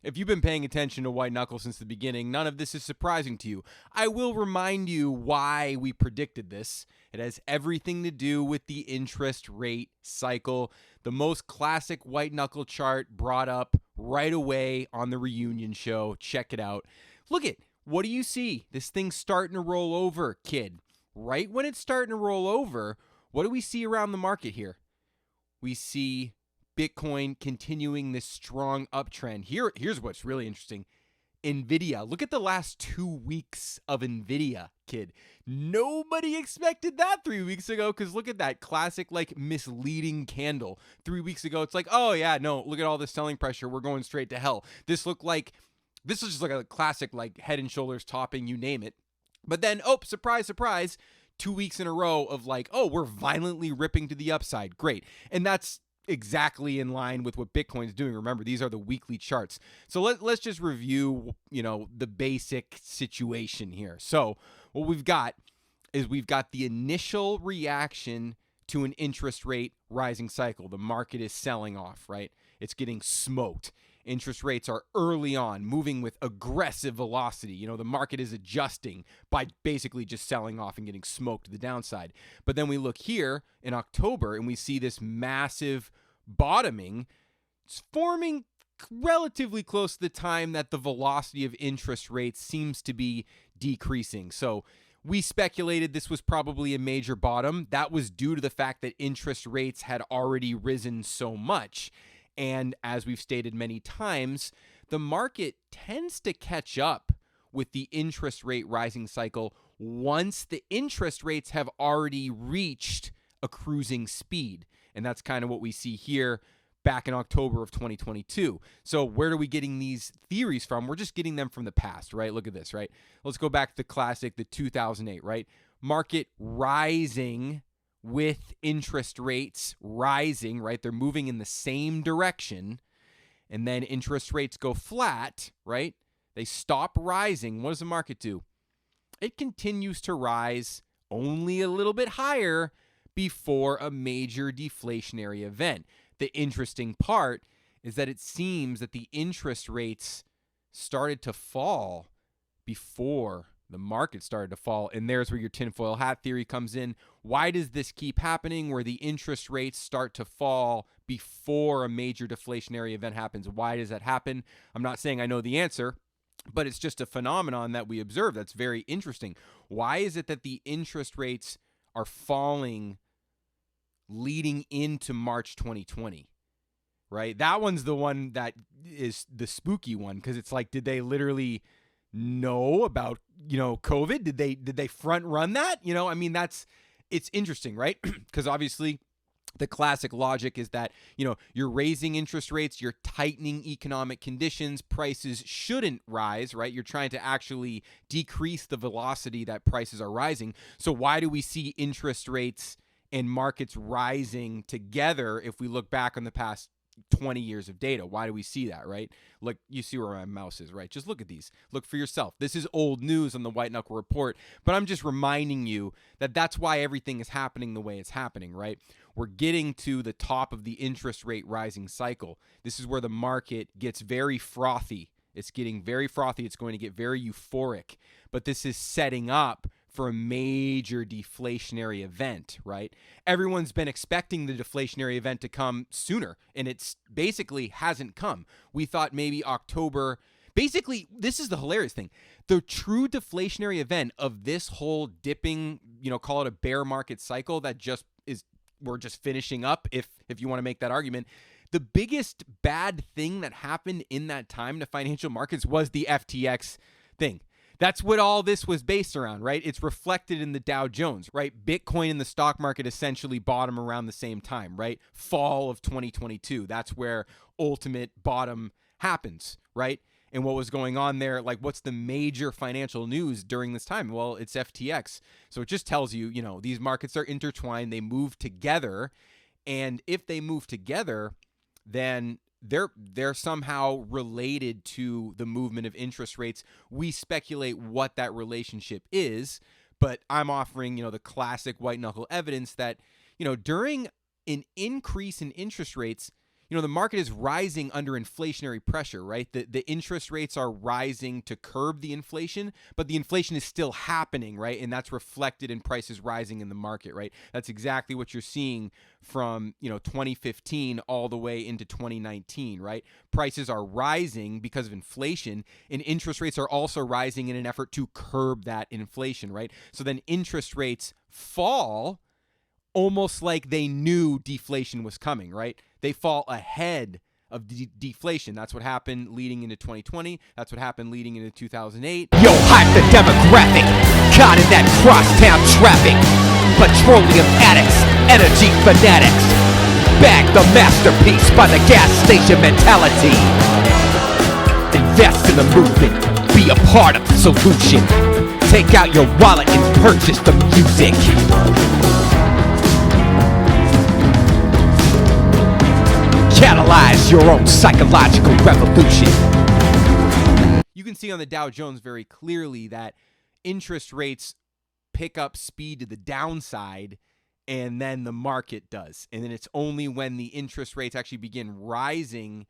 If you've been paying attention to white knuckle since the beginning, none of this is surprising to you. I will remind you why we predicted this. It has everything to do with the interest rate cycle, the most classic white knuckle chart brought up right away on the reunion show. Check it out. Look at, what do you see? This thing's starting to roll over, kid. Right when it's starting to roll over, what do we see around the market here? We see Bitcoin continuing this strong uptrend. Here's what's really interesting. NVIDIA. Look at the last 2 weeks of NVIDIA, kid. Nobody expected that 3 weeks ago, because look at that classic, like, misleading candle. 3 weeks ago, it's like, oh, yeah, no, look at all this selling pressure. We're going straight to hell. This was just like a classic, like, head and shoulders topping, you name it. But then, oh, surprise, surprise, 2 weeks in a row of like, oh, we're violently ripping to the upside. Great. And that's exactly in line with what Bitcoin's doing. Remember, these are the weekly charts. So let's just review, the basic situation here. So what we've got is we've got the initial reaction to an interest rate rising cycle. The market is selling off, right? It's getting smoked. Interest rates are early on moving with aggressive velocity. The market is adjusting by basically just selling off and getting smoked to the downside. But then we look here in October and we see this massive bottoming. It's forming relatively close to the time that the velocity of interest rates seems to be decreasing. So we speculated this was probably a major bottom. That was due to the fact that interest rates had already risen so much. And as we've stated many times, the market tends to catch up with the interest rate rising cycle once the interest rates have already reached a cruising speed. And that's kind of what we see here back in October of 2022. So where are we getting these theories from? We're just getting them from the past, right? Look at this, right? Let's go back to the classic, the 2008, right? Market rising with interest rates rising, right? They're moving in the same direction. And then interest rates go flat, right? They stop rising. What does the market do? It continues to rise only a little bit higher before a major deflationary event. The interesting part is that it seems that the interest rates started to fall before the market started to fall, and there's where your tinfoil hat theory comes in. Why does this keep happening where the interest rates start to fall before a major deflationary event happens? Why does that happen? I'm not saying I know the answer, but it's just a phenomenon that we observe that's very interesting. Why is it that the interest rates are falling leading into March 2020? Right? That one's the one that is the spooky one, because it's like, did they literally know about, COVID? Did they front run that? It's interesting, right? Because obviously the classic logic is that, you're raising interest rates, you're tightening economic conditions, prices shouldn't rise, right? You're trying to actually decrease the velocity that prices are rising. So why do we see interest rates and markets rising together if we look back on the past 20 years of data? Why do we see that, right? Look, you see where my mouse is, right? Just look at these. Look for yourself. This is old news on the White Knuckle Report, but I'm just reminding you that that's why everything is happening the way it's happening, right? We're getting to the top of the interest rate rising cycle. This is where the market gets very frothy. It's getting very frothy. It's going to get very euphoric, but this is setting up for a major deflationary event, right? Everyone's been expecting the deflationary event to come sooner, and it's basically hasn't come. We thought maybe October. Basically, this is the hilarious thing. The true deflationary event of this whole dipping, call it a bear market cycle that we're just finishing up, if you want to make that argument. The biggest bad thing that happened in that time to financial markets was the FTX thing. That's what all this was based around, right? It's reflected in the Dow Jones, right? Bitcoin and the stock market essentially bottom around the same time, right? Fall of 2022. That's where ultimate bottom happens, right? And what was going on there, like what's the major financial news during this time? Well, it's FTX. So it just tells you, these markets are intertwined. They move together. And if they move together, then they're somehow related to the movement of interest rates. We speculate what that relationship is, but I'm offering, the classic white knuckle evidence that, during an increase in interest rates, the market is rising under inflationary pressure, right? The interest rates are rising to curb the inflation, but the inflation is still happening, right? And that's reflected in prices rising in the market, right? That's exactly what you're seeing from, 2015 all the way into 2019, right? Prices are rising because of inflation, and interest rates are also rising in an effort to curb that inflation, right? So then interest rates fall almost like they knew deflation was coming, right? They fall ahead of deflation. That's what happened leading into 2020. That's what happened leading into 2008. Yo, hype the demographic, caught in that crosstown traffic. Petroleum addicts, energy fanatics, bag the masterpiece by the gas station mentality. Invest in the movement, be a part of the solution. Take out your wallet and purchase the music. Catalyze your own psychological revolution. You can see on the Dow Jones very clearly that interest rates pick up speed to the downside, and then the market does. And then it's only when the interest rates actually begin rising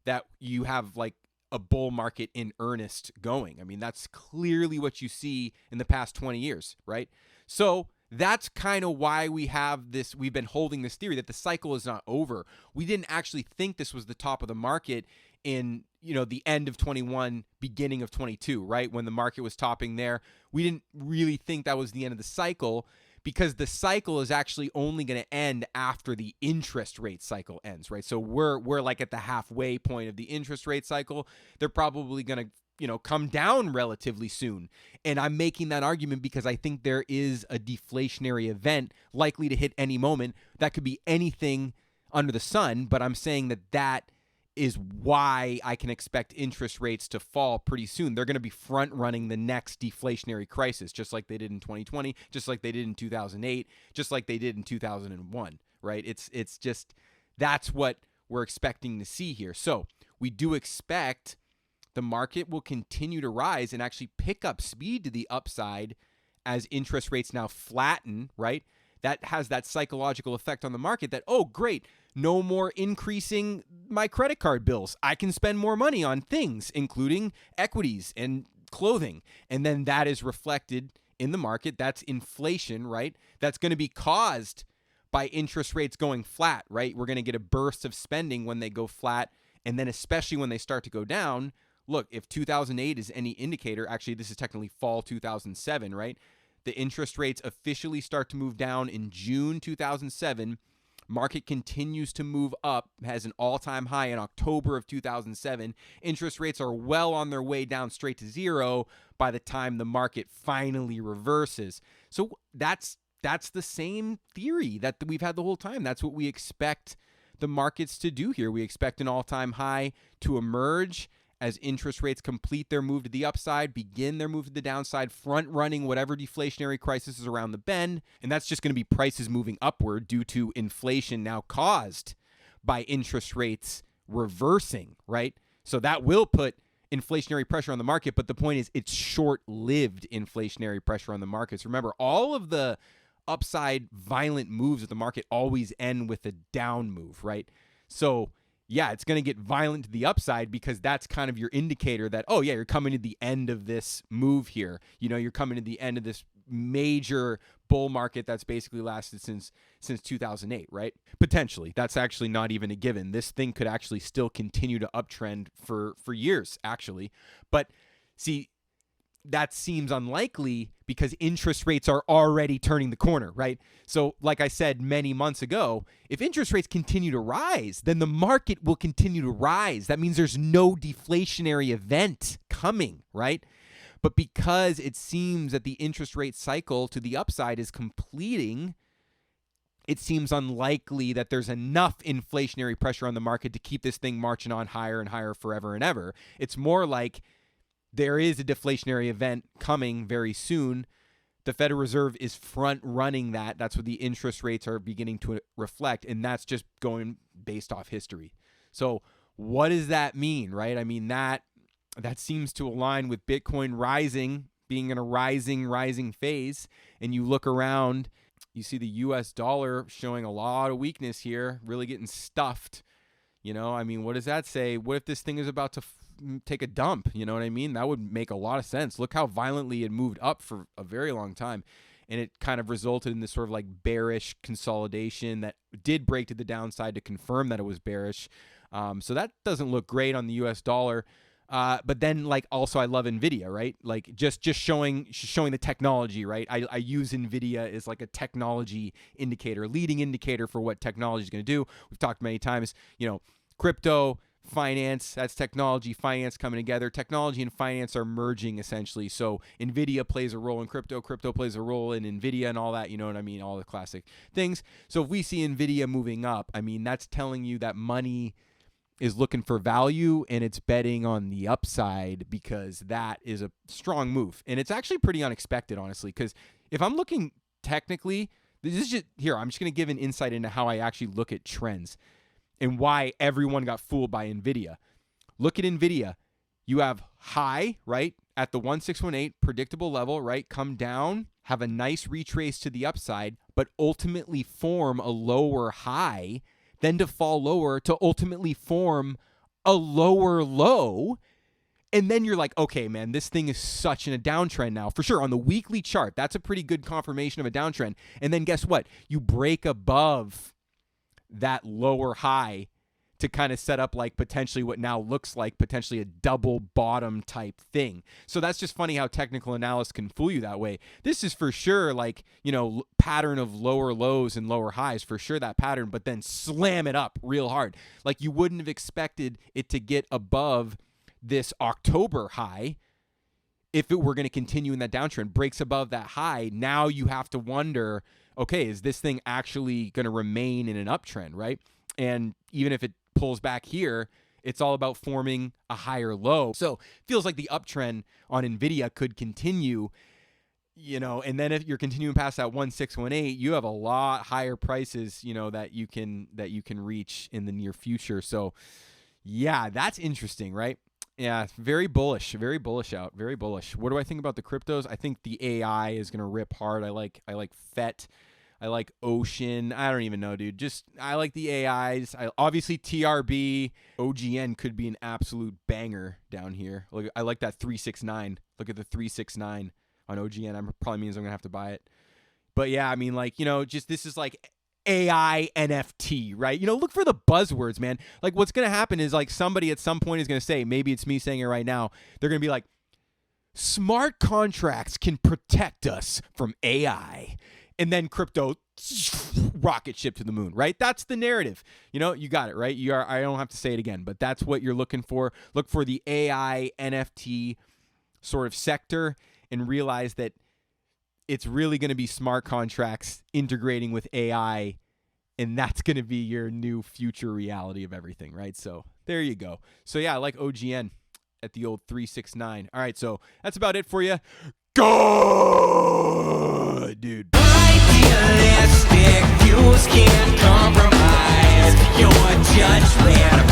that you have like a bull market in earnest going. I mean, that's clearly what you see in the past 20 years, right? So that's kind of why we've been holding this theory that the cycle is not over. We didn't actually think this was the top of the market in, the end of 21, beginning of 22, right? When the market was topping there, we didn't really think that was the end of the cycle, because the cycle is actually only going to end after the interest rate cycle ends, right? So we're like at the halfway point of the interest rate cycle. They're probably going to come down relatively soon. And I'm making that argument because I think there is a deflationary event likely to hit any moment. That could be anything under the sun, but I'm saying that is why I can expect interest rates to fall pretty soon. They're going to be front running the next deflationary crisis, just like they did in 2020, just like they did in 2008, just like they did in 2001, right? It's just, that's what we're expecting to see here. So we do expect the market will continue to rise and actually pick up speed to the upside as interest rates now flatten, right? That has that psychological effect on the market that, oh, great, no more increasing my credit card bills. I can spend more money on things, including equities and clothing. And then that is reflected in the market. That's inflation, right? That's going to be caused by interest rates going flat, right? We're going to get a burst of spending when they go flat. And then especially when they start to go down. Look, if 2008 is any indicator, actually, this is technically fall 2007, right? The interest rates officially start to move down in June 2007. Market continues to move up, has an all-time high in October of 2007. Interest rates are well on their way down straight to zero by the time the market finally reverses. So that's the same theory that we've had the whole time. That's what we expect the markets to do here. We expect an all-time high to emerge as interest rates complete their move to the upside, begin their move to the downside, front-running whatever deflationary crisis is around the bend. And that's just going to be prices moving upward due to inflation now caused by interest rates reversing, right? So that will put inflationary pressure on the market. But the point is, it's short-lived inflationary pressure on the markets. Remember, all of the upside violent moves of the market always end with a down move, right? So yeah, it's going to get violent to the upside because that's kind of your indicator that, oh yeah, you're coming to the end of this move here. You're coming to the end of this major bull market that's basically lasted since 2008, right? Potentially. That's actually not even a given. This thing could actually still continue to uptrend for years, actually. But see, that seems unlikely because interest rates are already turning the corner, right? So like I said many months ago, if interest rates continue to rise, then the market will continue to rise. That means there's no deflationary event coming, right? But because it seems that the interest rate cycle to the upside is completing, it seems unlikely that there's enough inflationary pressure on the market to keep this thing marching on higher and higher forever and ever. It's more like there is a deflationary event coming very soon. The Federal Reserve is front running that. That's what the interest rates are beginning to reflect. And that's just going based off history. So what does that mean, right? I mean, that seems to align with Bitcoin rising, being in a rising phase. And you look around, you see the US dollar showing a lot of weakness here, really getting stuffed. You know, I mean, what does that say? What if this thing is about to take a dump? You know what I mean? That would make a lot of sense. Look how violently it moved up for a very long time. And it kind of resulted in this sort of like bearish consolidation that did break to the downside to confirm that it was bearish. So that doesn't look great on the US dollar. But then, like, also I love NVIDIA, right? Like just showing the technology, right? I use NVIDIA as like a technology indicator, leading indicator for what technology is going to do. We've talked many times, you know, crypto, finance, that's technology, finance coming together. Technology and finance are merging essentially. So NVIDIA plays a role in crypto plays a role in NVIDIA and all that, you know what I mean? All the classic things. So if we see NVIDIA moving up, I mean, that's telling you that money is looking for value and it's betting on the upside, because that is a strong move. And it's actually pretty unexpected, honestly, because if I'm looking technically, this is just here, I'm just going to give an insight into how I actually look at trends and why everyone got fooled by NVIDIA. Look at NVIDIA. You have high, right, at the 1618 predictable level, right, come down, have a nice retrace to the upside, but ultimately form a lower high, then to fall lower to ultimately form a lower low. And then you're like, okay, man, this thing is such in a downtrend now. For sure, on the weekly chart, that's a pretty good confirmation of a downtrend. And then guess what? You break above that lower high to kind of set up like potentially what now looks like potentially a double bottom type thing. So that's just funny how technical analysis can fool you that way. This is for sure like, you know, pattern of lower lows and lower highs, for sure that pattern, but then slam it up real hard. Like you wouldn't have expected it to get above this October high if it were going to continue in that downtrend. Breaks above that high. Now you have to wonder, okay, is this thing actually going to remain in an uptrend, right? And even if it pulls back here, it's all about forming a higher low. So it feels like the uptrend on NVIDIA could continue, you know, and then if you're continuing past that 1618, you have a lot higher prices, you know, that you can reach in the near future. So yeah, that's interesting, right? Yeah, very bullish out, very bullish. What do I think about the cryptos? I think the AI is going to rip hard. I like FET. I like Ocean. I don't even know, dude. I like the AIs. Obviously, TRB, OGN could be an absolute banger down here. Look, I like that 369. Look at the 369 on OGN. That probably means I'm going to have to buy it. But yeah, I mean, like, you know, just this is like AI NFT, right? You know, look for the buzzwords, man. Like what's going to happen is like somebody at some point is going to say, maybe it's me saying it right now. They're going to be like, smart contracts can protect us from AI. And then crypto rocket ship to the moon, right? That's the narrative. You know, you got it, right? I don't have to say it again, but that's what you're looking for. Look for the AI NFT sort of sector and realize that it's really going to be smart contracts integrating with AI, and that's going to be your new future reality of everything, right? So there you go. So yeah, I like OGN at the old 369. All right, so that's about it for you. Good, dude. Idealistic views can't compromise your judgment.